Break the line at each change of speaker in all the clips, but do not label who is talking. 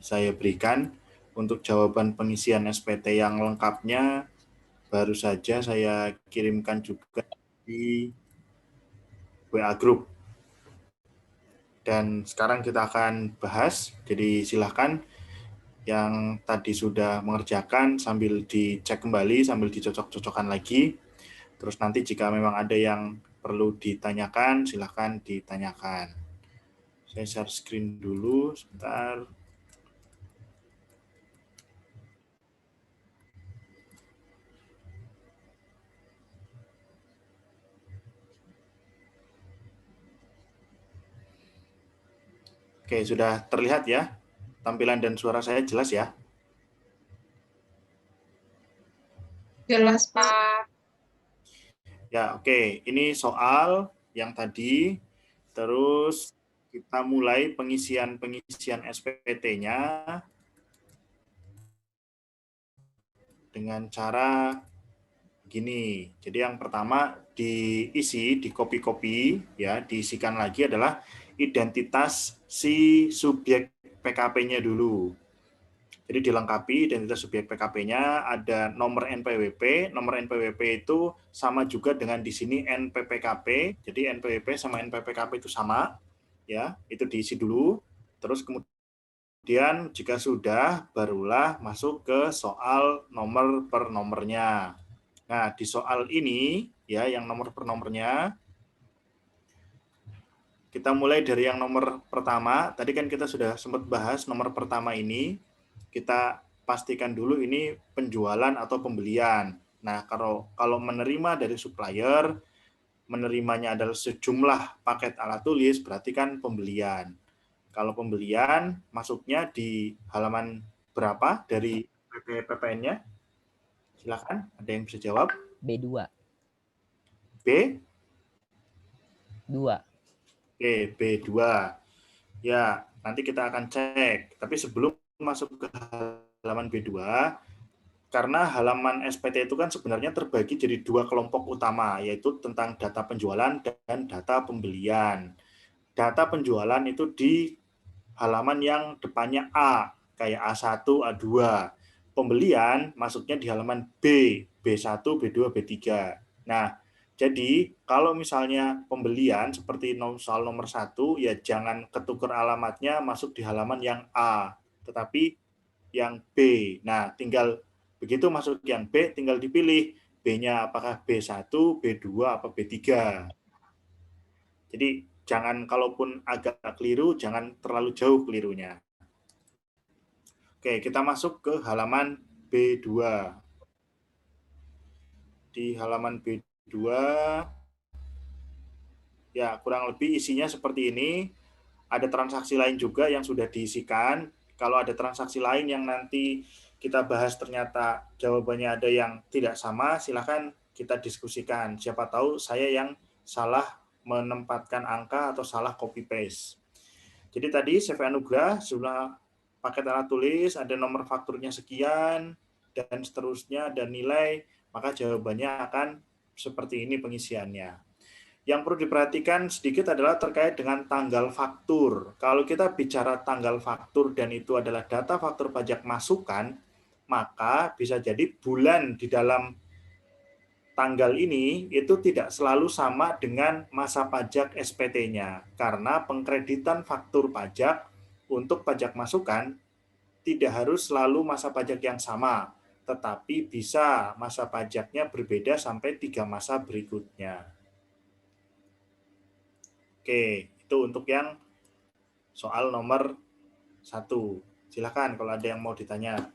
saya berikan. Untuk jawaban pengisian SPT yang lengkapnya baru saja saya kirimkan juga di WA Group. Dan sekarang kita akan bahas, jadi silahkan yang tadi sudah mengerjakan sambil dicek kembali, sambil dicocok-cocokkan lagi. Terus nanti jika memang ada yang perlu ditanyakan, silahkan ditanyakan. Saya share screen dulu sebentar. Oke, sudah terlihat ya? Tampilan dan suara saya jelas ya?
Jelas, Pak.
Ya, oke. Ini soal yang tadi. Terus kita mulai pengisian SPT-nya dengan cara gini. Jadi yang pertama diisi, di copy ya, diisikan lagi adalah identitas si subjek PKP-nya dulu. Jadi dilengkapi identitas subjek PKP-nya, ada nomor NPWP. Nomor NPWP itu sama juga dengan di sini NPPKP. Jadi NPWP sama NPPKP itu sama, ya. Itu diisi dulu. Terus kemudian jika sudah, barulah masuk ke soal nomor per nomornya. Nah, di soal ini ya, yang nomor per nomornya, kita mulai dari yang nomor pertama. Tadi kan kita sudah sempat bahas nomor pertama ini. Kita pastikan dulu ini penjualan atau pembelian. Nah, kalau menerima dari supplier, menerimanya adalah sejumlah paket alat tulis, berarti kan pembelian. Kalau pembelian, masuknya di halaman berapa dari PPN-nya? Silakan, ada yang bisa jawab?
B2.
B?
2.
Oke, B2. Ya, nanti kita akan cek. Tapi sebelum masuk ke halaman B2, karena halaman SPT itu kan sebenarnya terbagi jadi dua kelompok utama, yaitu tentang data penjualan dan data pembelian. Data penjualan itu di halaman yang depannya A, kayak A1, A2. Pembelian masuknya di halaman B, B1, B2, B3. Nah, jadi kalau misalnya pembelian seperti soal nomor 1, ya jangan ketukar alamatnya masuk di halaman yang A, tetapi yang B. Nah, tinggal begitu masuk yang B, tinggal dipilih B-nya apakah B1, B2, apa B3. Jadi jangan, kalaupun agak keliru, jangan terlalu jauh kelirunya. Oke, kita masuk ke halaman B2. Di halaman B2, ya kurang lebih isinya seperti ini. Ada transaksi lain juga yang sudah diisikan. Kalau ada transaksi lain yang nanti kita bahas ternyata jawabannya ada yang tidak sama, silakan kita diskusikan. Siapa tahu saya yang salah menempatkan angka atau salah copy paste. Jadi tadi CV Anugrah sudah paket alat tulis, ada nomor fakturnya sekian, dan seterusnya, dan nilai, maka jawabannya akan seperti ini pengisiannya. Yang perlu diperhatikan sedikit adalah terkait dengan tanggal faktur. Kalau kita bicara tanggal faktur dan itu adalah data faktur pajak masukan, maka bisa jadi bulan di dalam tanggal ini itu tidak selalu sama dengan masa pajak SPT-nya. Karena pengkreditan faktur pajak untuk pajak masukan tidak harus selalu masa pajak yang sama, tetapi bisa masa pajaknya berbeda sampai 3 masa berikutnya. Oke, itu untuk yang soal nomor 1. Silakan kalau ada yang mau ditanya.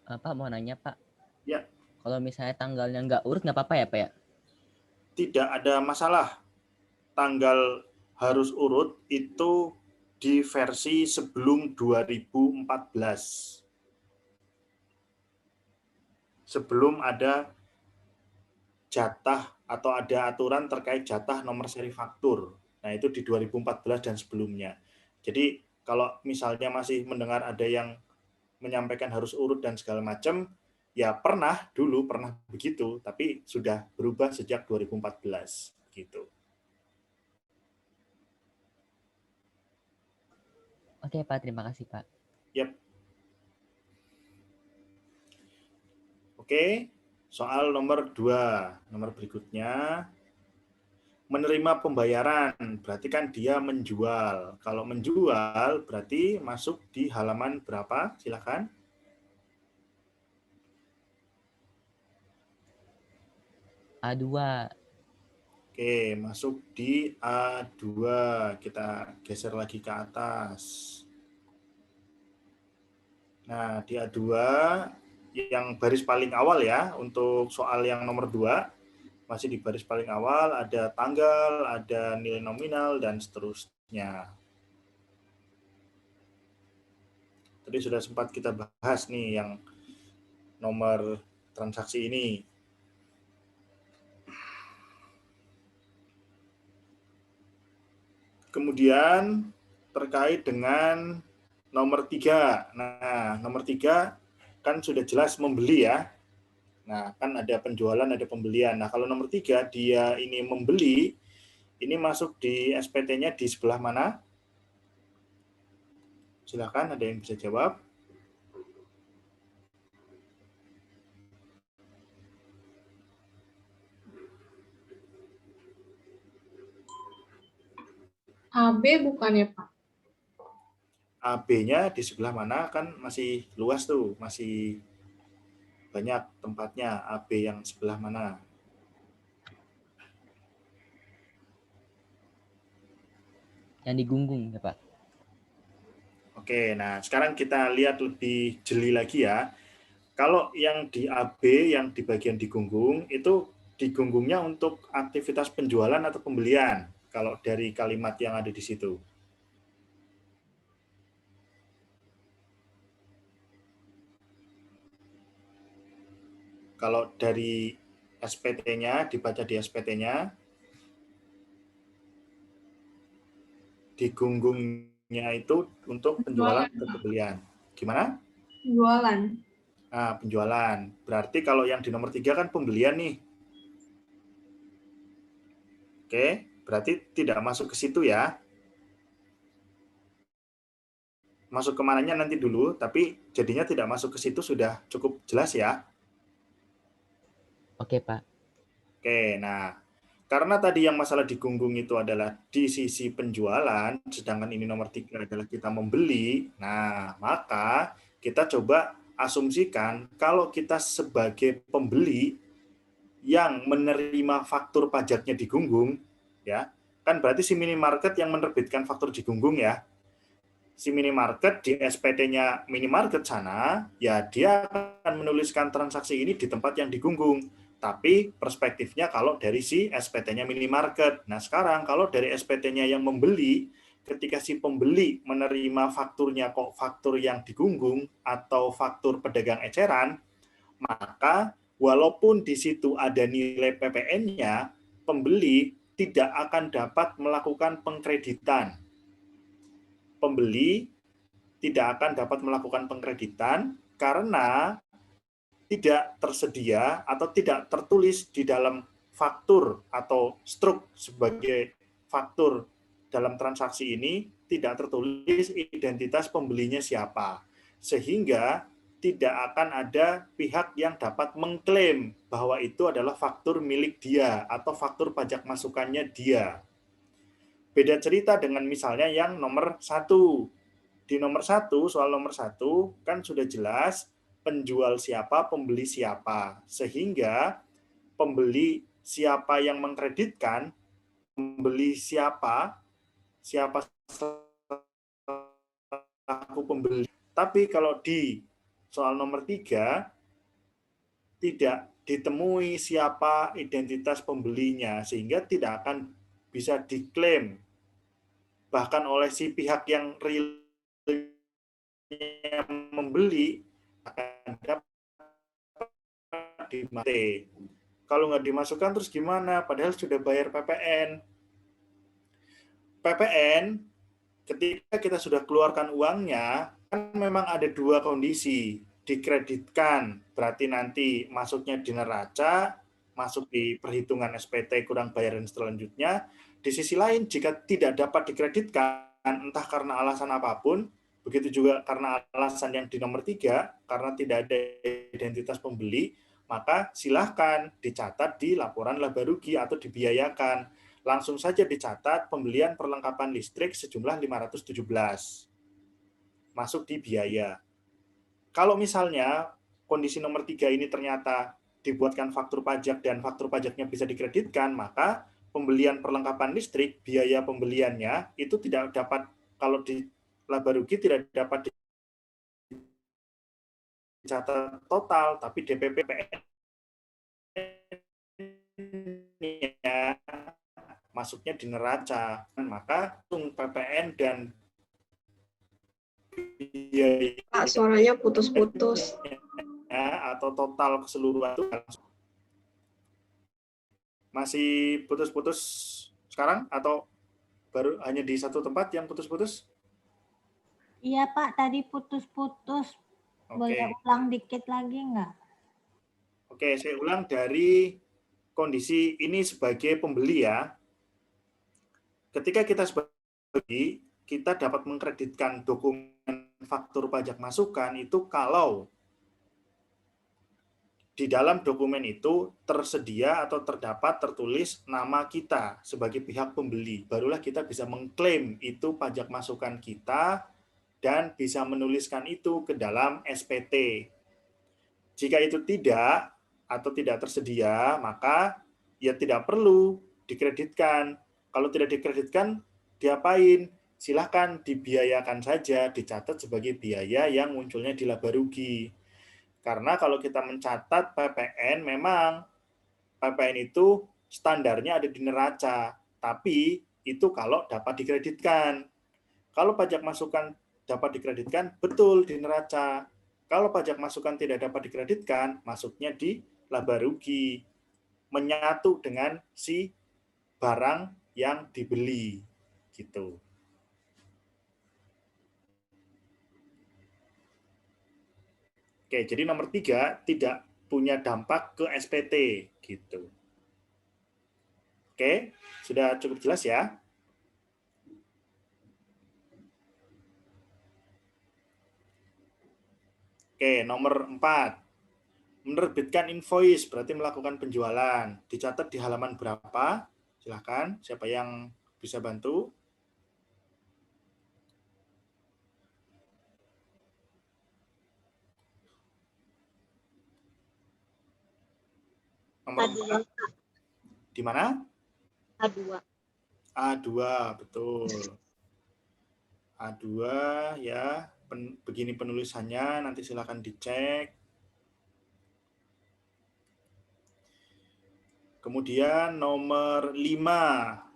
Pak mau nanya Pak.
Ya.
Kalau misalnya tanggalnya nggak urut nggak apa-apa ya Pak ya?
Tidak ada masalah. Tanggal harus urut itu di versi sebelum 2014. Sebelum ada jatah atau ada aturan terkait jatah nomor seri faktur. Nah, itu di 2014 dan sebelumnya. Jadi Kalau misalnya masih mendengar ada yang menyampaikan harus urut dan segala macam, ya dulu pernah begitu, tapi sudah berubah sejak 2014 gitu.
Oke, Pak. Terima kasih, Pak.
Yap. Oke, soal nomor 2. Nomor berikutnya, menerima pembayaran, berarti kan dia menjual. Kalau menjual, berarti masuk di halaman berapa? Silakan.
A2.
Oke, masuk di A2. Kita geser lagi ke atas. Nah, di A2 yang baris paling awal ya, untuk soal yang nomor 2, masih di baris paling awal, ada tanggal, ada nilai nominal, dan seterusnya. Tadi sudah sempat kita bahas nih yang nomor transaksi ini. Kemudian terkait dengan nomor 3. Nah, nomor 3 kan sudah jelas membeli ya. Nah, kan ada penjualan, ada pembelian. Nah, kalau nomor 3 dia ini membeli, ini masuk di SPT-nya di sebelah mana? Silakan, ada yang bisa jawab.
AB bukan ya, Pak?
AB-nya di sebelah mana? Kan masih luas tuh, masih banyak tempatnya. AB yang sebelah mana?
Yang digunggung ya, Pak.
Oke, nah sekarang kita lihat lebih jeli lagi ya. Kalau yang di AB, yang di bagian digunggung, itu digunggungnya untuk aktivitas penjualan atau pembelian, kalau dari kalimat yang ada di situ. Kalau dari SPT-nya, dibaca di SPT-nya, digunggungnya itu untuk penjualan atau pembelian. Gimana?
Penjualan.
Nah, penjualan. Berarti kalau yang di nomor 3 kan pembelian nih. Oke, berarti tidak masuk ke situ ya. Masuk ke mananya nanti dulu, tapi jadinya tidak masuk ke situ sudah cukup jelas ya.
Oke, Pak.
Oke, nah karena tadi yang masalah digunggung itu adalah di sisi penjualan, sedangkan ini nomor 3 adalah kita membeli, nah maka kita coba asumsikan kalau kita sebagai pembeli yang menerima faktur pajaknya digunggung, ya kan berarti si minimarket yang menerbitkan faktur digunggung ya. Si minimarket di SPT-nya minimarket sana, ya dia akan menuliskan transaksi ini di tempat yang digunggung. Tapi perspektifnya kalau dari si SPT-nya minimarket. Nah sekarang kalau dari SPT-nya yang membeli, ketika si pembeli menerima fakturnya kok faktur yang digunggung atau faktur pedagang eceran, maka walaupun di situ ada nilai PPN-nya, pembeli tidak akan dapat melakukan pengkreditan. Pembeli tidak akan dapat melakukan pengkreditan karena tidak tersedia atau tidak tertulis di dalam faktur atau struk sebagai faktur dalam transaksi ini tidak tertulis identitas pembelinya siapa. Sehingga tidak akan ada pihak yang dapat mengklaim bahwa itu adalah faktur milik dia atau faktur pajak masukannya dia. Beda cerita dengan misalnya yang nomor 1. Di nomor 1, soal nomor 1, kan sudah jelas penjual siapa, pembeli siapa. Sehingga pembeli siapa yang mengkreditkan, pembeli siapa selaku pembeli. Tapi kalau di soal nomor 3, tidak ditemui siapa identitas pembelinya, sehingga tidak akan bisa diklaim bahkan oleh si pihak yang real membeli akan dapat dimati. Kalau nggak dimasukkan terus gimana? Padahal sudah bayar PPN. PPN ketika kita sudah keluarkan uangnya, kan memang ada dua kondisi. Dikreditkan, berarti nanti masuknya di neraca, masuk di perhitungan SPT kurang bayaran selanjutnya. Di sisi lain, jika tidak dapat dikreditkan, entah karena alasan apapun, begitu juga karena alasan yang di nomor 3, karena tidak ada identitas pembeli, maka silahkan dicatat di laporan laba rugi atau dibiayakan. Langsung saja dicatat pembelian perlengkapan listrik sejumlah 517. Masuk di biaya. Kalau misalnya kondisi nomor 3 ini ternyata dibuatkan faktur pajak dan faktur pajaknya bisa dikreditkan, maka pembelian perlengkapan listrik, biaya pembeliannya itu tidak dapat, kalau di laba rugi tidak dapat dicatat total, tapi DPP PPN-nya masuknya di neraca. Maka PPN dan biaya
Pak, suaranya putus-putus.
atau total keseluruhan itu masih putus-putus sekarang atau baru hanya di satu tempat yang putus-putus?
Iya Pak, tadi putus-putus. Boleh
Oke.
ulang dikit lagi nggak?
Oke, saya ulang dari kondisi ini sebagai pembeli ya. Ketika kita sebagai pembeli, kita dapat mengkreditkan dokumen faktur pajak masukan itu kalau di dalam dokumen itu tersedia atau terdapat tertulis nama kita sebagai pihak pembeli. Barulah kita bisa mengklaim itu pajak masukan kita dan bisa menuliskan itu ke dalam SPT. Jika itu tidak atau tidak tersedia, maka ya tidak perlu dikreditkan. Kalau tidak dikreditkan, diapain? Silahkan dibiayakan saja, dicatat sebagai biaya yang munculnya di laba rugi. Karena kalau kita mencatat PPN, memang PPN itu standarnya ada di neraca, tapi itu kalau dapat dikreditkan. Kalau pajak masukan dapat dikreditkan, betul di neraca. Kalau pajak masukan tidak dapat dikreditkan, masuknya di laba rugi. Menyatu dengan si barang yang dibeli. Gitu. Oke, jadi nomor 3 tidak punya dampak ke SPT. Gitu. Oke, sudah cukup jelas ya? Oke, nomor 4. Menerbitkan invoice, berarti melakukan penjualan. Dicatat di halaman berapa? Silakan, siapa yang bisa bantu? Nomor
A2.
4. Di mana?
A2.
A2, betul. A2 ya, begini penulisannya, nanti silakan dicek. Kemudian nomor 5.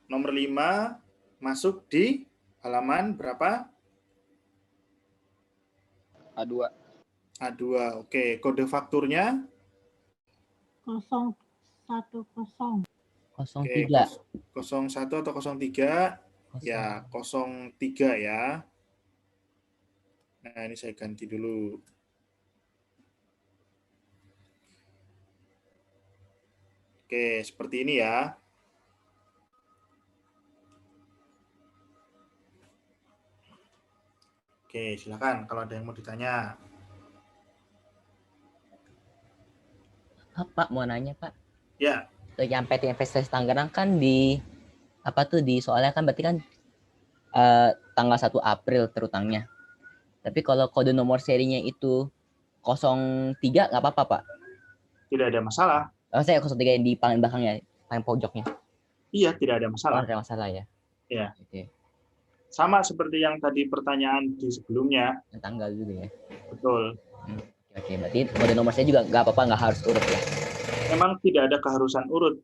Nomor 5 masuk di halaman berapa?
A2.
A2, oke. Kode fakturnya?
010.
Oke,
03.
01 atau 03? Ya, 03 ya. Nah, ini saya ganti dulu. Oke, seperti ini ya. Oke, silakan kalau ada yang mau ditanya.
Pak, mau nanya Pak.
Ya.
Yang PT Investasi Tangerang kan di apa tuh di soalnya kan berarti kan tanggal 1 April terutangnya. Tapi kalau kode nomor serinya itu 03 nggak apa-apa Pak?
Tidak ada masalah.
Oh, saya 03 yang di paling belakangnya, paling pojoknya.
Iya, tidak ada masalah.
Oh, ada masalah ya.
Ya.
Oke.
Sama seperti yang tadi pertanyaan di sebelumnya.
Yang tanggal juga ya.
Betul.
Oke, berarti kode nomor saya juga nggak apa-apa, nggak harus urut ya.
Memang tidak ada keharusan urut.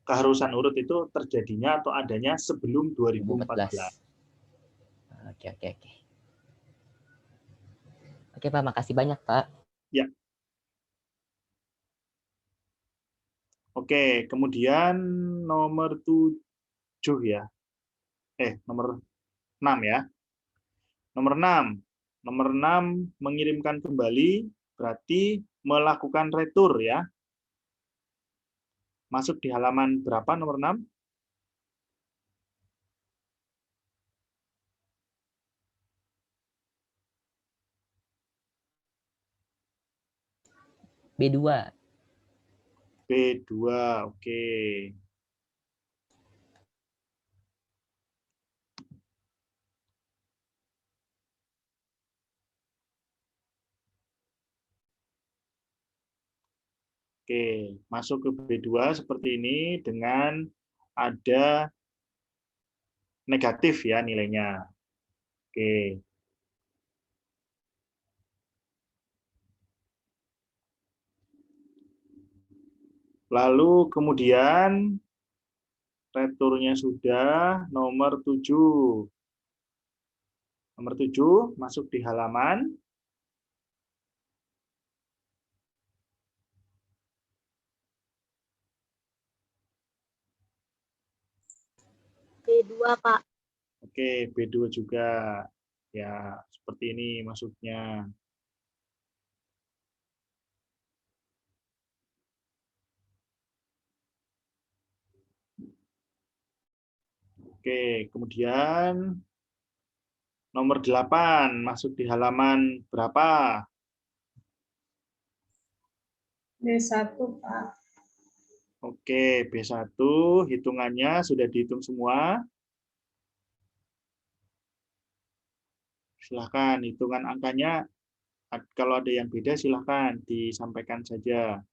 Keharusan urut itu terjadinya atau adanya sebelum 2014.
Oke. Oke Pak, makasih banyak Pak.
Ya. Oke, kemudian nomor 7 ya. Nomor 6 ya. Nomor 6. Nomor 6 mengirimkan kembali berarti melakukan retur ya. Masuk di halaman berapa nomor 6?
B2.
B2, oke. Oke, masuk ke B2 seperti ini dengan ada negatif ya nilainya. Oke. Lalu kemudian returnya sudah nomor 7. Nomor 7 masuk di halaman
B2, Pak.
Oke, B2 juga. Ya, seperti ini masuknya. Oke, kemudian nomor 8 masuk di halaman berapa?
B1, Pak.
Oke, B1 hitungannya sudah dihitung semua. Silahkan hitungan angkanya, kalau ada yang beda silahkan disampaikan saja.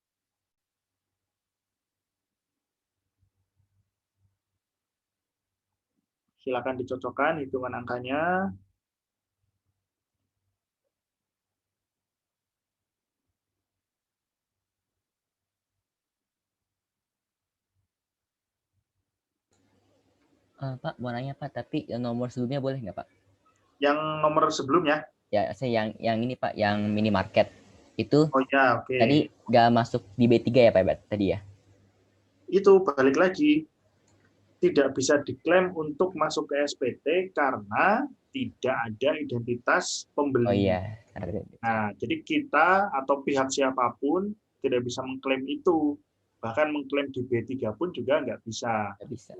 Silahkan dicocokkan hitungan angkanya.
Pak, mau nanya Pak, tapi nomor sebelumnya boleh nggak Pak?
Yang nomor sebelumnya?
Ya, saya yang ini Pak, yang minimarket itu
Oh ya, oke.
tadi nggak masuk di B3 ya Pak tadi ya?
Itu balik lagi, tidak bisa diklaim untuk masuk ke SPT karena tidak ada identitas
Oh
pembeli.
iya.
Nah, jadi kita atau pihak siapapun tidak bisa mengklaim itu. Bahkan mengklaim di B3 pun juga nggak bisa.
Nggak bisa.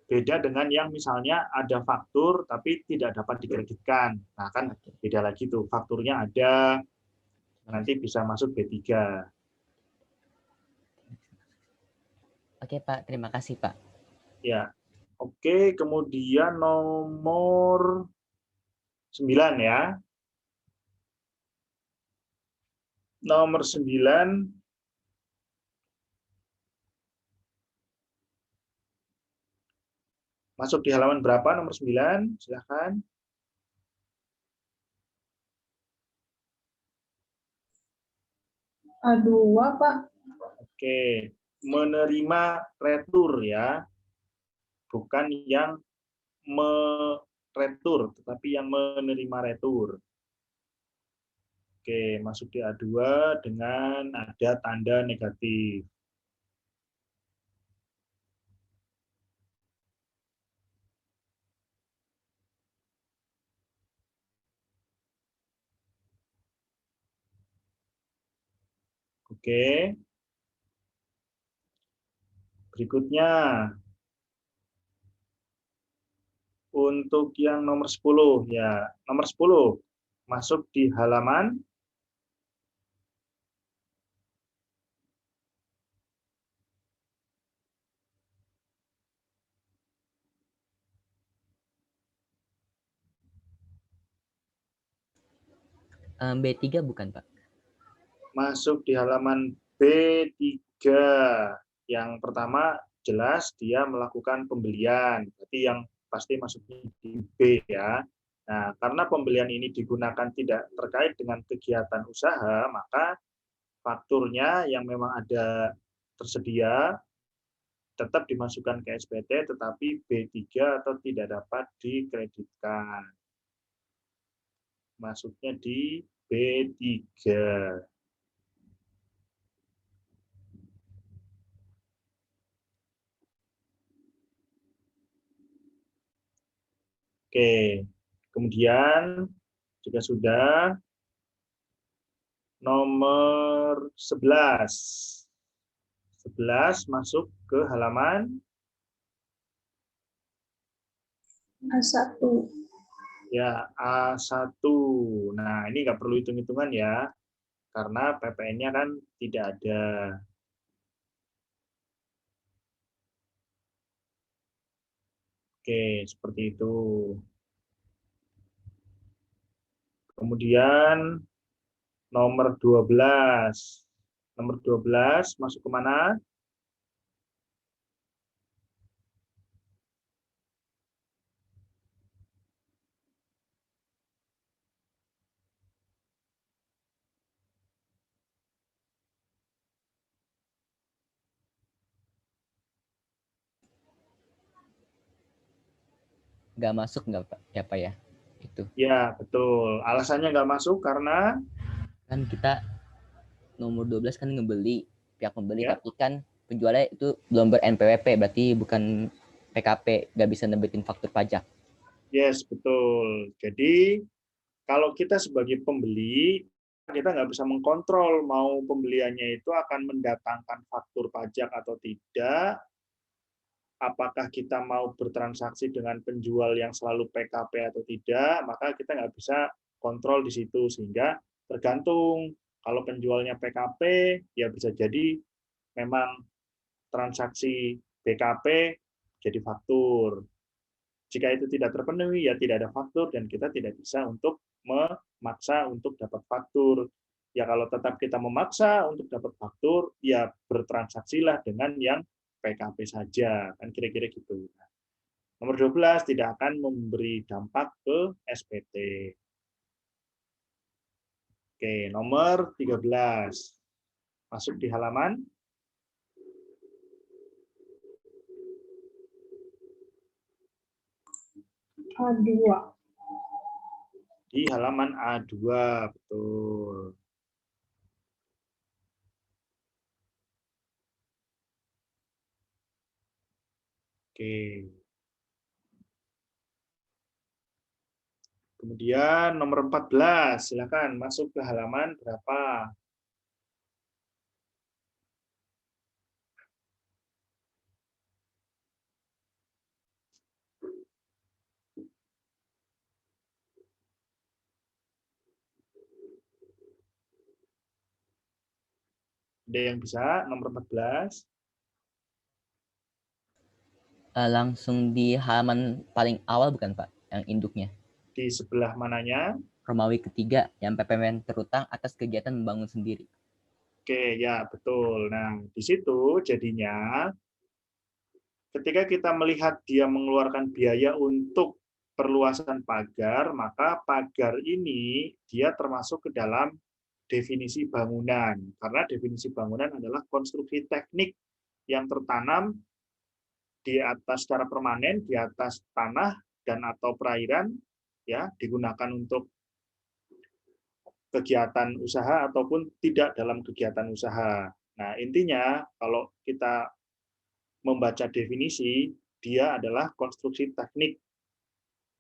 Beda dengan yang misalnya ada faktur tapi tidak dapat dikreditkan. Nah, kan beda lagi tuh. Fakturnya ada, nanti bisa masuk B3.
Oke Pak, terima kasih Pak.
Ya. Oke, kemudian nomor 9 ya. Nomor 9 masuk di halaman berapa nomor 9? Silahkan.
A2, Pak.
Oke, menerima retur ya. Bukan yang meretur, tetapi yang menerima retur. Oke, masuk di A2 dengan ada tanda negatif. Oke. Berikutnya, untuk yang nomor 10 ya, nomor 10 masuk di halaman
B3 bukan Pak?
masuk di halaman B3. Yang pertama jelas dia melakukan pembelian, berarti yang pasti masuknya di B ya. Nah, karena pembelian ini digunakan tidak terkait dengan kegiatan usaha, maka fakturnya yang memang ada tersedia tetap dimasukkan ke SPT, tetapi B3 atau tidak dapat dikreditkan. Masuknya di B3. Oke, kemudian juga sudah nomor 11. 11 masuk ke halaman
A1.
ya A1. Nah, ini nggak perlu hitung-hitungan ya, karena PPN-nya kan tidak ada. Oke, seperti itu. Kemudian nomor 12. Nomor 12 masuk ke mana?
Nggak masuk nggak Pak? Ya Pak ya? Itu.
Ya, betul. Alasannya nggak masuk karena
Kan kita nomor 12 kan ngebeli, pihak pembeli,
ya,
tapi kan penjualnya itu belum ber-NPWP, berarti bukan PKP, nggak bisa nebitin faktur pajak.
yes, betul. Jadi kalau kita sebagai pembeli, kita nggak bisa mengkontrol mau pembeliannya itu akan mendatangkan faktur pajak atau tidak, apakah kita mau bertransaksi dengan penjual yang selalu PKP atau tidak, maka kita nggak bisa kontrol di situ. Sehingga tergantung, kalau penjualnya PKP, ya bisa jadi memang transaksi BKP jadi faktur. Jika itu tidak terpenuhi, ya tidak ada faktur dan kita tidak bisa untuk memaksa untuk dapat faktur. Ya kalau tetap kita memaksa untuk dapat faktur, ya bertransaksilah dengan yang PKP saja. Kan kira-kira gitu. Nomor 12 tidak akan memberi dampak ke SPT. Oke, nomor 13. Masuk di halaman
A2.
di halaman A2, betul. Oke. Kemudian nomor 14, silakan masuk ke halaman berapa? Ada yang bisa nomor 14?
Langsung di halaman paling awal bukan Pak, yang induknya.
Di sebelah mananya?
Romawi ketiga, yang PPN terutang atas kegiatan membangun sendiri.
Oke, ya betul. Nah, di situ jadinya ketika kita melihat dia mengeluarkan biaya untuk perluasan pagar, maka pagar ini dia termasuk ke dalam definisi bangunan. Karena definisi bangunan adalah konstruksi teknik yang tertanam di atas secara permanen di atas tanah dan atau perairan, ya digunakan untuk kegiatan usaha ataupun tidak dalam kegiatan usaha. Nah, intinya kalau kita membaca definisi, dia adalah konstruksi teknik.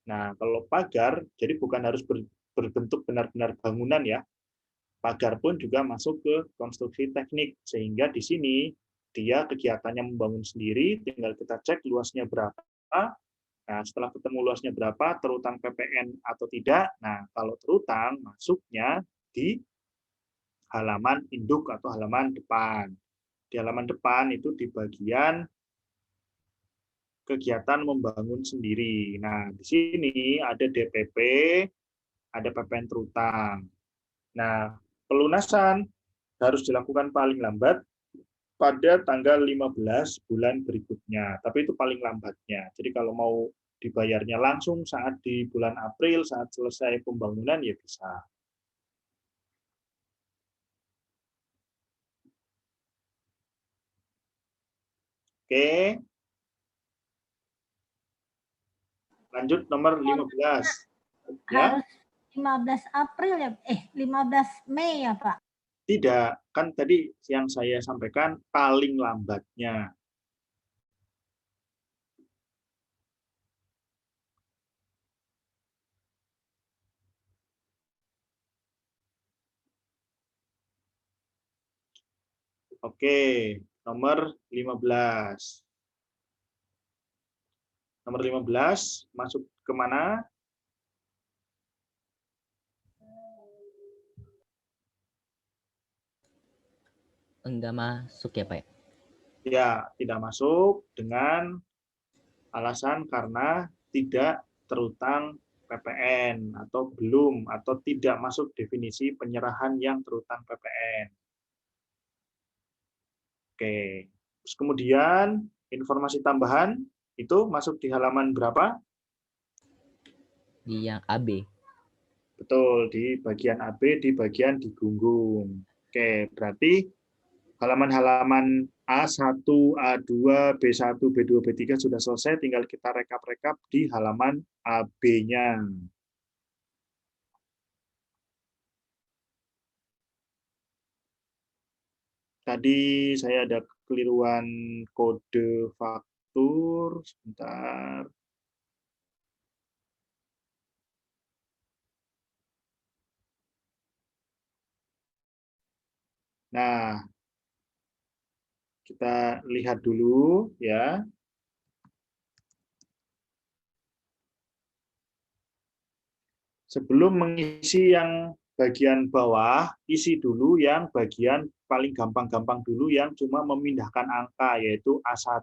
Nah, kalau pagar, jadi bukan harus berbentuk benar-benar bangunan ya. Pagar pun juga masuk ke konstruksi teknik, sehingga di sini dia kegiatannya membangun sendiri, tinggal kita cek luasnya berapa. Nah, setelah ketemu luasnya berapa, terutang PPN atau tidak. Nah, kalau terutang, masuknya di halaman induk atau halaman depan. Di halaman depan itu di bagian kegiatan membangun sendiri. Nah, di sini ada DPP, ada PPN terutang. Nah, pelunasan harus dilakukan paling lambat pada tanggal 15 bulan berikutnya. Tapi itu paling lambatnya. Jadi kalau mau dibayarnya langsung saat di bulan April, saat selesai pembangunan, ya bisa. Oke, lanjut nomor 15. Ya.
Harus
15 April ya, 15 Mei ya Pak?
Tidak, kan tadi yang saya sampaikan paling lambatnya. Oke, nomor 15. Nomor 15 masuk ke mana?
Enggak masuk ya Pak?
Ya, tidak masuk dengan alasan karena tidak terutang PPN atau belum atau tidak masuk definisi penyerahan yang terutang PPN. Oke. Terus kemudian informasi tambahan itu masuk di halaman berapa?
Di yang AB.
Betul, di bagian AB, di bagian digunggung. Oke, berarti halaman-halaman A1, A2, B1, B2, B3 sudah selesai, tinggal kita rekap-rekap di halaman AB-nya. Tadi saya ada kekeliruan kode faktur, sebentar. Nah, kita lihat dulu ya. Sebelum mengisi yang bagian bawah, isi dulu yang bagian paling gampang-gampang dulu yang cuma memindahkan angka, yaitu A1,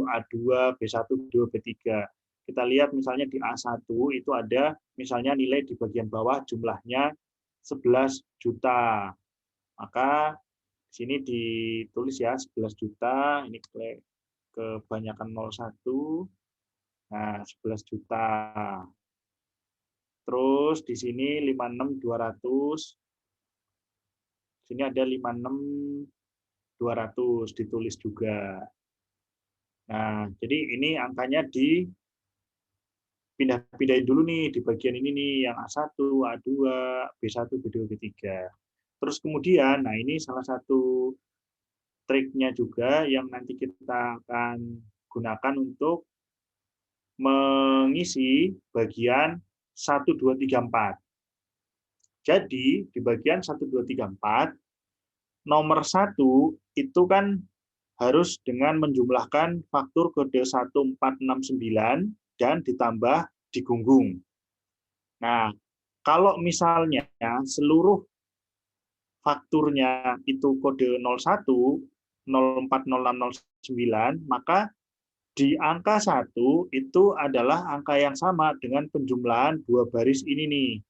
A2, B1, B2, B3. Kita lihat misalnya di A1 itu ada misalnya nilai di bagian bawah jumlahnya 11 juta. Maka di sini ditulis ya 11 juta, ini kebanyakan 01. Nah, 11 juta. Terus di sini 56.200. Sini ada 56.200 ditulis juga. Nah, jadi ini angkanya dipindah-pindahin dulu nih di bagian ini nih yang A1, A2, B1, B2, B3. Terus kemudian, nah ini salah satu triknya juga yang nanti kita akan gunakan untuk mengisi bagian 1, 2, 3, 4. Jadi di bagian 1, 2, 3, 4, nomor 1 itu kan harus dengan menjumlahkan faktur kode 1469 dan ditambah digunggung. Nah, kalau misalnya seluruh fakturnya itu kode 01, 040609, maka di angka 1 itu adalah angka yang sama dengan penjumlahan dua baris ini nih.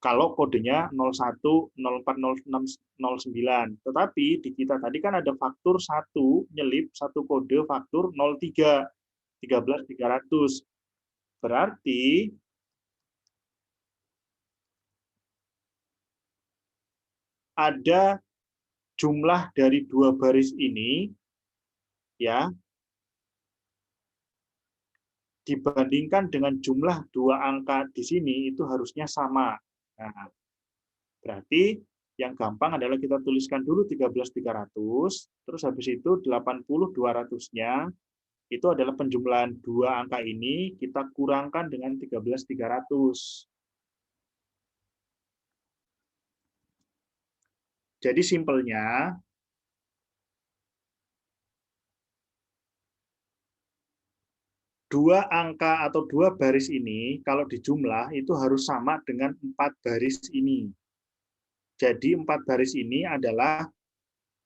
Kalau kodenya 01, 04, 0609. Tetapi di kita tadi kan ada faktur 1 nyelip satu kode faktur 03, 13.300. Berarti ada jumlah dari dua baris ini ya dibandingkan dengan jumlah dua angka di sini itu harusnya sama. Nah, berarti yang gampang adalah kita tuliskan dulu 13.300, terus habis itu 80.200-nya itu adalah penjumlahan dua angka ini, kita kurangkan dengan 13.300. Jadi simpelnya, dua angka atau dua baris ini kalau dijumlah itu harus sama dengan 4 baris ini. Jadi 4 baris ini adalah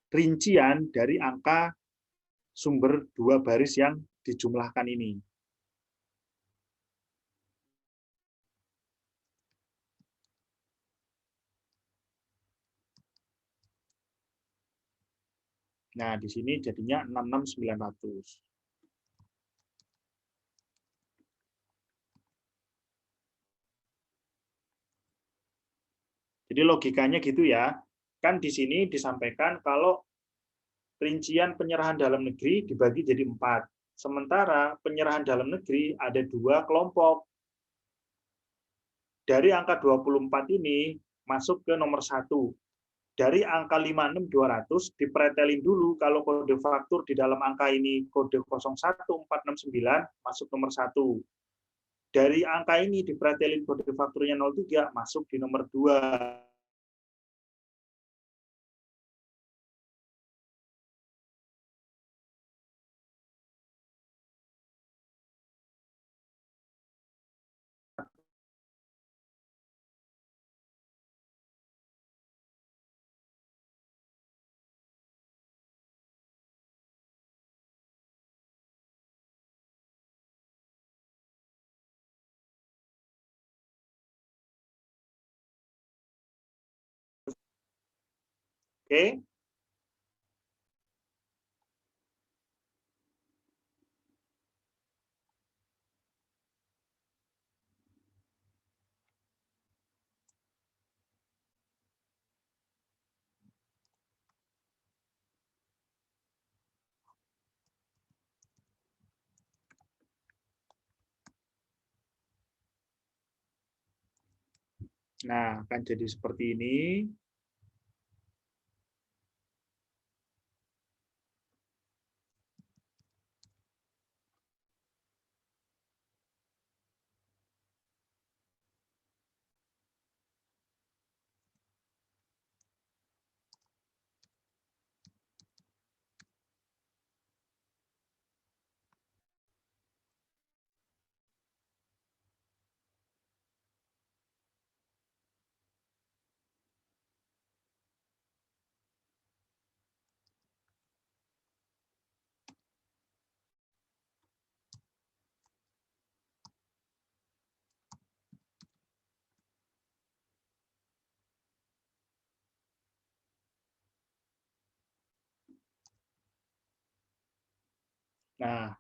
rincian dari angka sumber dua baris yang dijumlahkan ini. Nah, di sini jadinya 66.900. Jadi logikanya gitu ya. Kan di sini disampaikan kalau rincian penyerahan dalam negeri dibagi jadi 4. Sementara penyerahan dalam negeri ada 2 kelompok. Dari angka 24 ini masuk ke nomor 1. Dari angka 56200 dipretelin dulu kalau kode faktur di dalam angka ini kode 01469 masuk nomor 1. Dari angka ini dipretelin kode fakturnya 03 masuk di nomor 2. Oke. Nah, akan jadi seperti ini. Nah,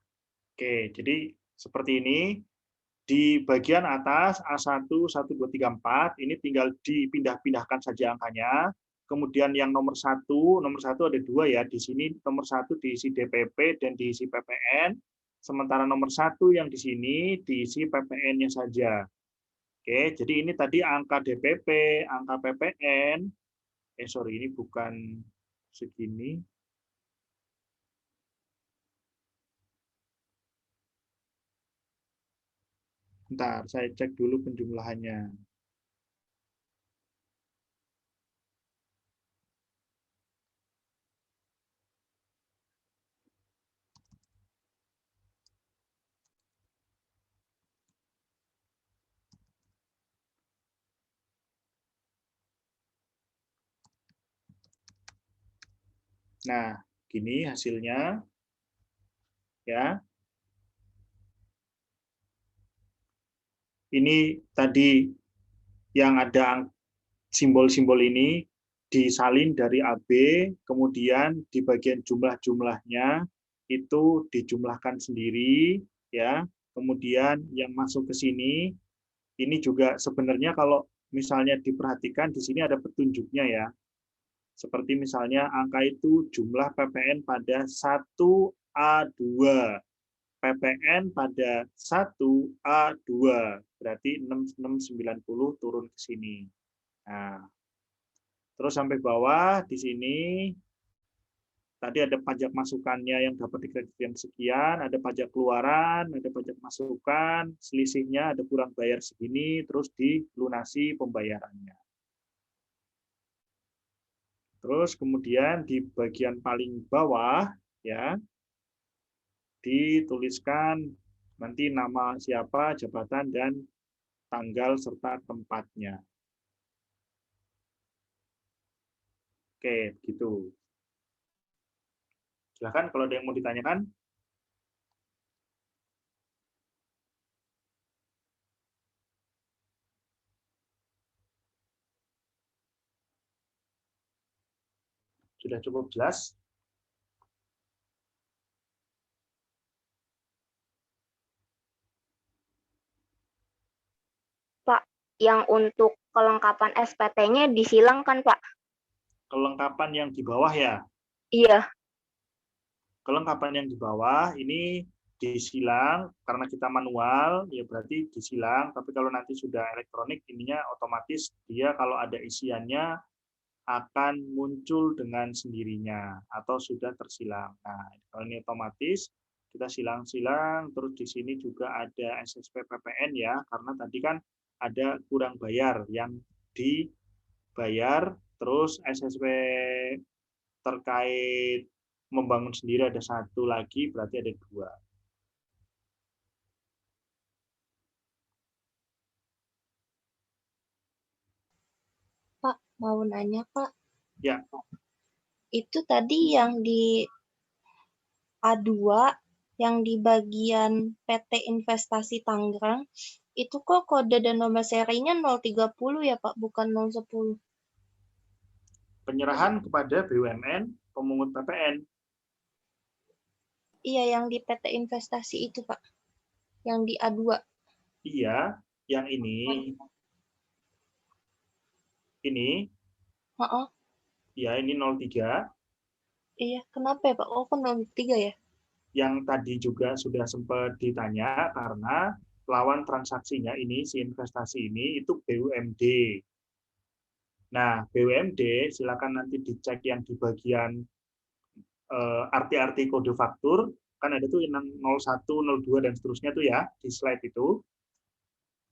oke, jadi seperti ini. Di bagian atas A1, 1, 2, 3, 4, ini tinggal dipindah-pindahkan saja angkanya. Kemudian yang nomor 1 ada 2 ya. Di sini nomor 1 diisi DPP dan diisi PPN. Sementara nomor 1 yang di sini diisi PPN-nya saja. Oke, jadi ini tadi angka DPP, angka PPN. Sorry, ini bukan segini. Bentar, saya cek dulu penjumlahannya. Nah, gini hasilnya. Ya. Ini tadi yang ada simbol-simbol ini disalin dari AB, kemudian di bagian jumlah-jumlahnya itu dijumlahkan sendiri, ya. Kemudian yang masuk ke sini, ini juga sebenarnya kalau misalnya diperhatikan di sini ada petunjuknya ya. Seperti misalnya angka itu jumlah PPN pada 1A2. PPN pada 1A2, berarti 6690 turun ke sini. Nah, terus sampai bawah di sini tadi ada pajak masukannya yang dapat dikreditkan sekian, ada pajak keluaran, ada pajak masukan, selisihnya ada kurang bayar segini, terus dilunasi pembayarannya. Terus kemudian di bagian paling bawah ya dituliskan nanti nama siapa, jabatan, dan tanggal serta tempatnya. Oke, gitu. Silakan kalau ada yang mau ditanyakan. Sudah cukup jelas?
Pak, yang untuk kelengkapan SPT-nya disilang kan, Pak?
Kelengkapan yang di bawah ya?
Iya.
Kelengkapan yang di bawah ini disilang, karena kita manual, ya berarti disilang, tapi kalau nanti sudah elektronik, ininya otomatis dia kalau ada isiannya akan muncul dengan sendirinya, atau sudah tersilang. Nah, kalau ini otomatis, kita silang-silang, terus di sini juga ada SSP PPN ya, karena tadi kan ada kurang bayar yang dibayar, terus SSP terkait membangun sendiri ada satu lagi, berarti ada 2.
Pak, mau nanya, Pak.
Ya,
Itu tadi yang di A2, yang di bagian PT Investasi Tangerang, itu kok kode dan nomor serinya 030 ya, Pak, bukan 010.
penyerahan kepada BUMN, pemungut PPN.
Iya, yang di PT Investasi itu, Pak. Yang di A2.
Iya, yang ini,
Heeh.
ya ini 03.
Iya, kenapa ya, Pak? Oh, kok 03 ya?
Yang tadi juga sudah sempat ditanya karena lawan transaksinya ini, si investasi ini itu BUMD. Nah, BUMD silakan nanti dicek yang di bagian arti-arti kode faktur, kan ada tuh yang 01, 02 dan seterusnya tuh ya di slide itu.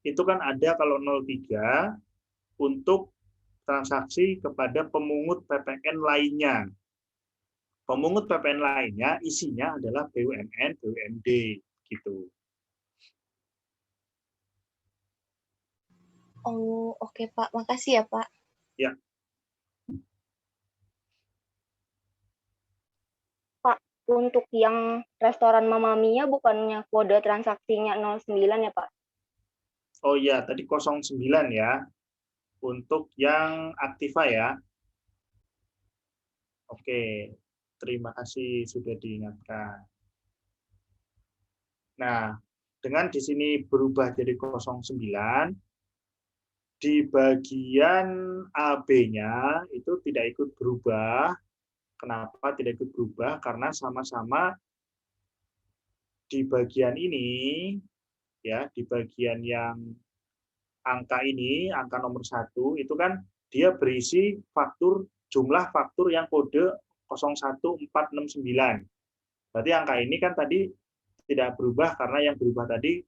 Itu kan ada kalau 03 untuk transaksi kepada pemungut PPN lainnya. Pemungut PPN lainnya isinya adalah BUMN, BUMD gitu.
Oh, oke, Pak. Makasih ya, Pak.
Ya,
Pak, untuk yang restoran Mamma Mia bukannya kode transaksinya 09 ya, Pak?
oh ya tadi 09 ya. Untuk yang Aktiva ya. Oke, terima kasih sudah diingatkan. Nah, dengan di sini berubah jadi 09, di bagian AB-nya itu tidak ikut berubah. Kenapa tidak ikut berubah? Karena sama-sama di bagian ini, ya, di bagian yang angka ini, angka nomor 1, itu kan dia berisi faktur, jumlah faktur yang kode 01469. Berarti angka ini kan tadi tidak berubah karena yang berubah tadi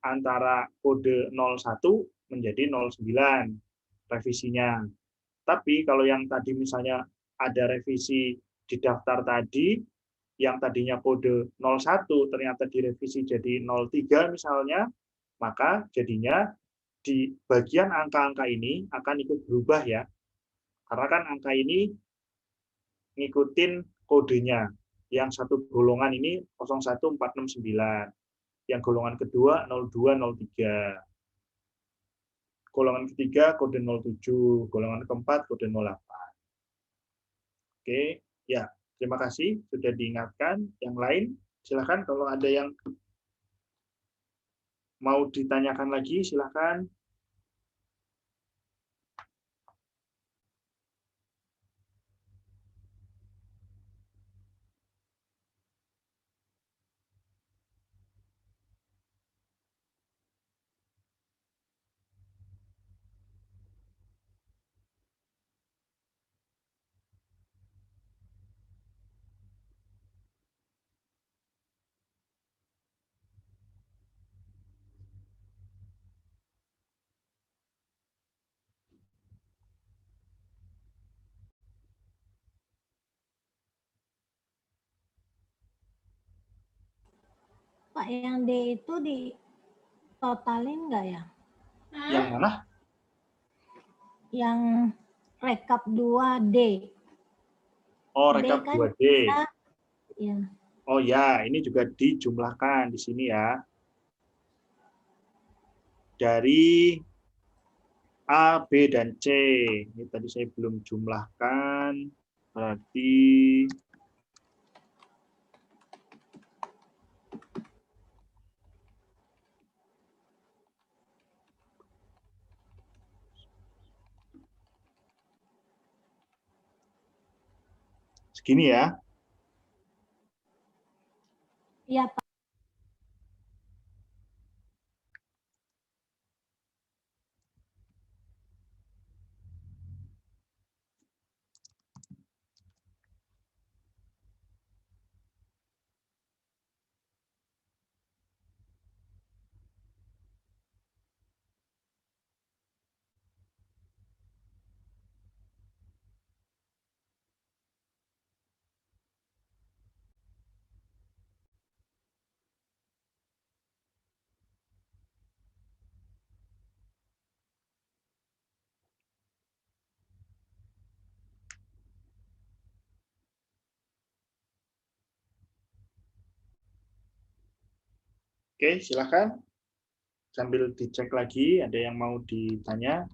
antara kode 01 menjadi 09 revisinya. Tapi kalau yang tadi misalnya ada revisi di daftar tadi, yang tadinya kode 01 ternyata direvisi jadi 03 misalnya, maka jadinya di bagian angka-angka ini akan ikut berubah ya. Karena kan angka ini ngikutin kodenya. Yang satu golongan ini 01469. Yang golongan kedua 0203. Golongan ketiga kode 07, golongan keempat kode 08. Oke, ya. Terima kasih sudah diingatkan. Yang lain silakan kalau ada yang mau ditanyakan lagi silakan.
Pak, yang D itu di totalin nggak ya?
Yang mana?
Yang rekap 2D.
Oh,
D
rekap
kan
2D.
ya.
Oh ya, ini juga dijumlahkan di sini ya. Dari A, B, dan C. Ini tadi saya belum jumlahkan. Berarti segini ya.
Iya, Pak.
Oke, silakan. Sambil dicek lagi, ada yang mau ditanya?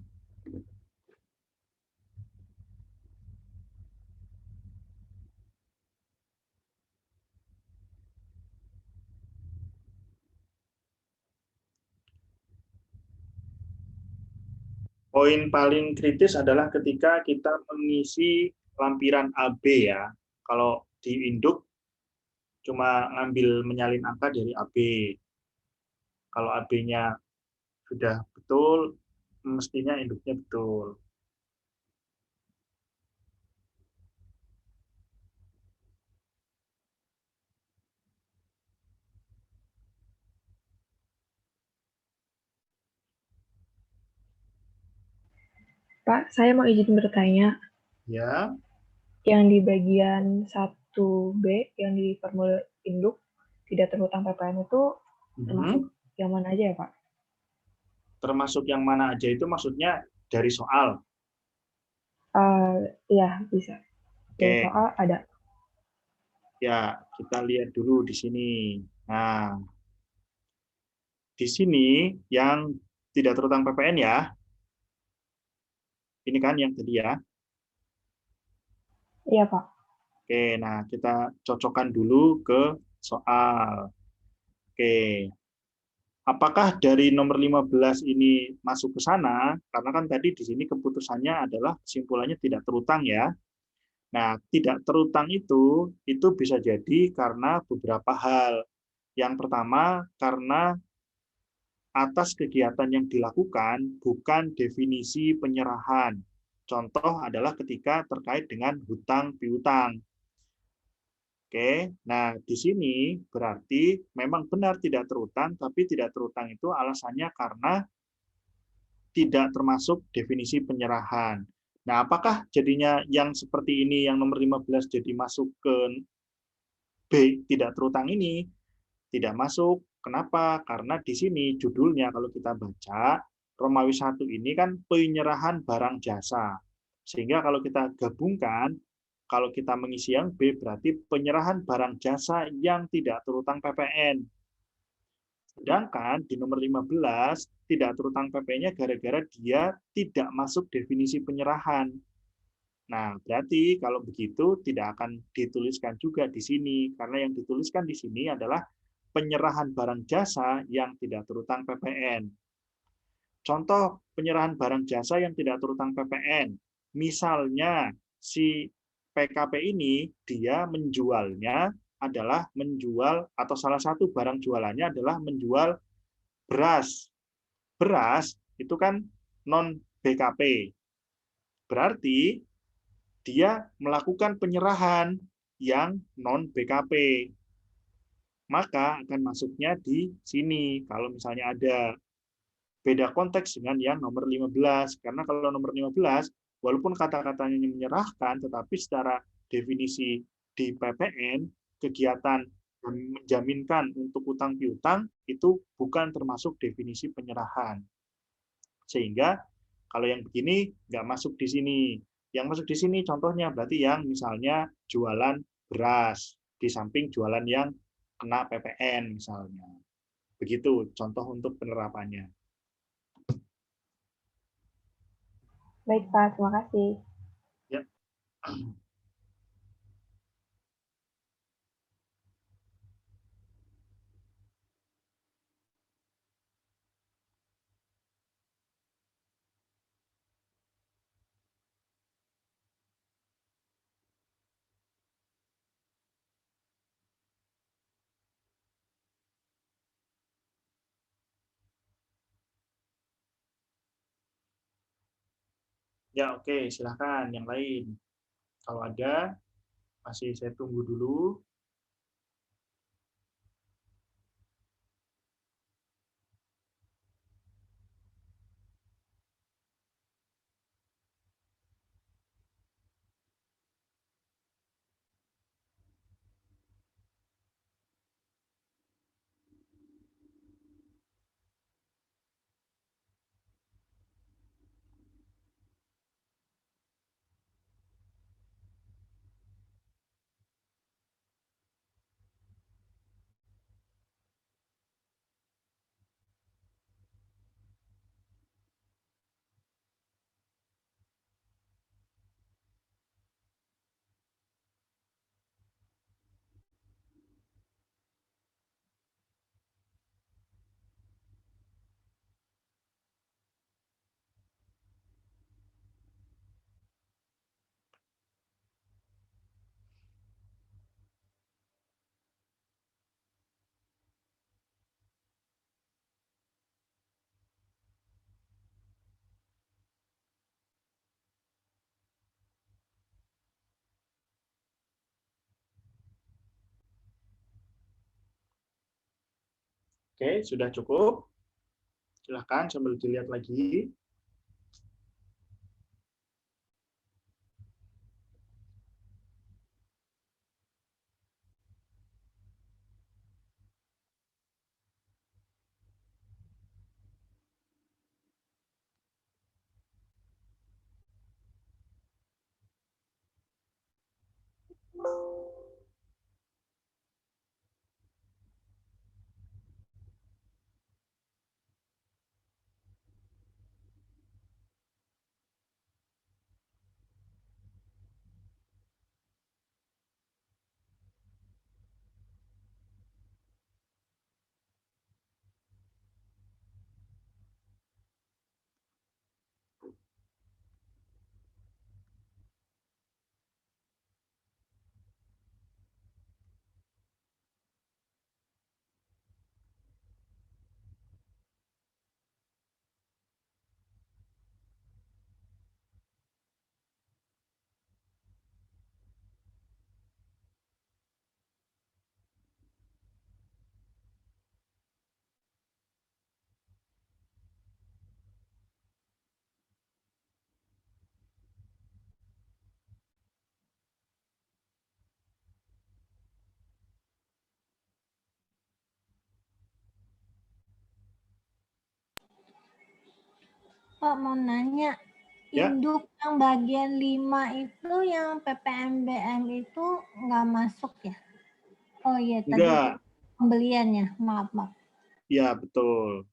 Poin paling kritis adalah ketika kita mengisi lampiran AB ya. Kalau di induk cuma ngambil menyalin angka dari AB. Kalau AB-nya sudah betul, mestinya induknya betul.
Pak, saya mau izin bertanya.
Ya.
Yang di bagian 1B yang di formulir induk tidak terhutang PPN itu termasuk yang mana aja ya, Pak?
Termasuk yang mana aja itu maksudnya dari soal?
Iya, bisa. Dari
Oke.
soal ada.
Ya, kita lihat dulu di sini. Nah, di sini yang tidak terhutang PPN ya. Ini kan yang tadi ya.
Iya, Pak.
Oke, nah kita cocokkan dulu ke soal. Oke. Apakah dari nomor 15 ini masuk ke sana? Karena kan tadi di sini keputusannya adalah kesimpulannya tidak terhutang ya. Nah, tidak terhutang itu bisa jadi karena beberapa hal. Yang pertama, karena atas kegiatan yang dilakukan bukan definisi penyerahan. Contoh adalah ketika terkait dengan hutang piutang. Oke, nah di sini berarti memang benar tidak terhutang, tapi tidak terhutang itu alasannya karena tidak termasuk definisi penyerahan. Nah, apakah jadinya yang seperti ini, yang nomor 15 jadi masuk ke B, tidak terhutang ini? Tidak masuk. Kenapa? Karena di sini judulnya kalau kita baca, Romawi 1 ini kan penyerahan barang jasa. Sehingga kalau kita gabungkan, kalau kita mengisi yang B berarti penyerahan barang jasa yang tidak terhutang PPN. Sedangkan di nomor 15 tidak terhutang PPN-nya gara-gara dia tidak masuk definisi penyerahan. Nah, berarti kalau begitu tidak akan dituliskan juga di sini karena yang dituliskan di sini adalah penyerahan barang jasa yang tidak terhutang PPN. Contoh penyerahan barang jasa yang tidak terhutang PPN. Misalnya si PKP ini dia menjualnya adalah menjual atau salah satu barang jualannya adalah menjual beras. Beras itu kan non BKP. Berarti dia melakukan penyerahan yang non BKP. Maka akan masuknya di sini. Kalau misalnya ada beda konteks dengan yang nomor 15. Karena kalau nomor 15, walaupun kata-katanya menyerahkan, tetapi secara definisi di PPN, kegiatan menjaminkan untuk utang piutang itu bukan termasuk definisi penyerahan. Sehingga kalau yang begini nggak masuk di sini. Yang masuk di sini contohnya berarti yang misalnya jualan beras, di samping jualan yang kena PPN misalnya. Begitu contoh untuk penerapannya.
Baik, Pak. Terima kasih.
Ya. Ya, oke, silakan yang lain. Kalau ada, masih saya tunggu dulu. Oke, sudah cukup. Silahkan sambil dilihat lagi.
Pak mau nanya,
Ya.
induk yang bagian 5 itu yang PPNBM itu nggak masuk ya? Oh iya, tadi
Enggak.
pembeliannya, maaf.
Ya, betul.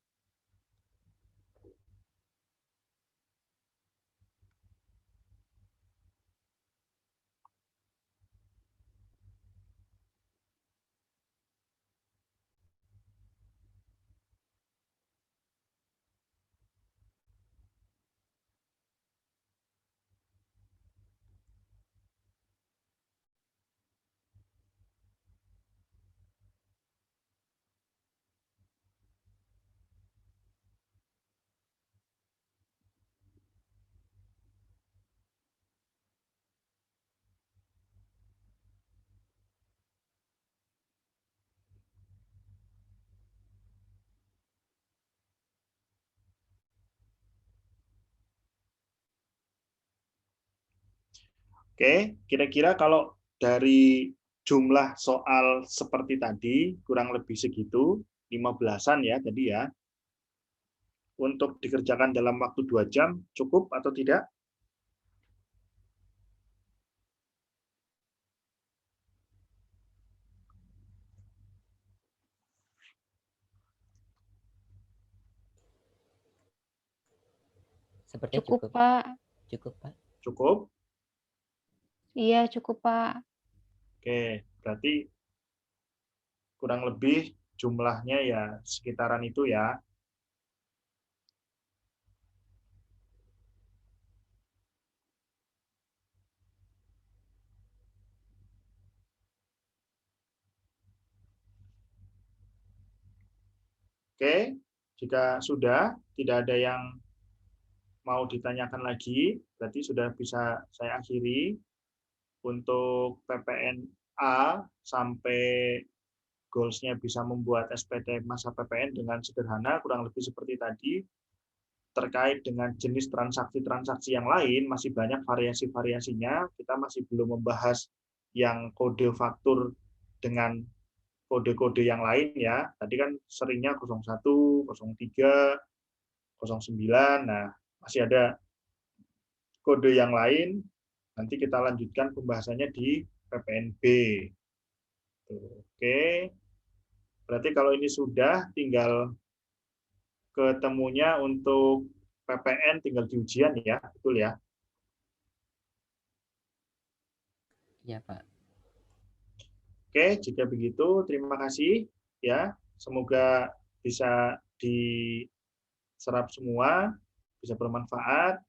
Oke, kira-kira kalau dari jumlah soal seperti tadi, kurang lebih segitu, 15-an ya tadi ya, untuk dikerjakan dalam waktu 2 jam, cukup atau tidak?
Sepertinya
Cukup,
cukup.
Pak.
Cukup, Pak.
Cukup?
Iya, cukup, Pak.
Oke, berarti kurang lebih jumlahnya ya sekitaran itu ya. Oke, jika sudah tidak ada yang mau ditanyakan lagi, berarti sudah bisa saya akhiri untuk PPNA sampai goals-nya bisa membuat SPT masa PPN dengan sederhana, kurang lebih seperti tadi. Terkait dengan jenis transaksi-transaksi yang lain, masih banyak variasi-variasinya. Kita masih belum membahas yang kode faktur dengan kode-kode yang lain ya. Tadi kan seringnya 01, 03, 09. Nah, masih ada kode yang lain. Nanti kita lanjutkan pembahasannya di PPNB. Oke. Berarti kalau ini sudah, tinggal ketemunya untuk PPN tinggal di ujian ya, betul ya?
Iya, Pak.
Oke, jika begitu terima kasih ya. Semoga bisa diserap semua, bisa bermanfaat.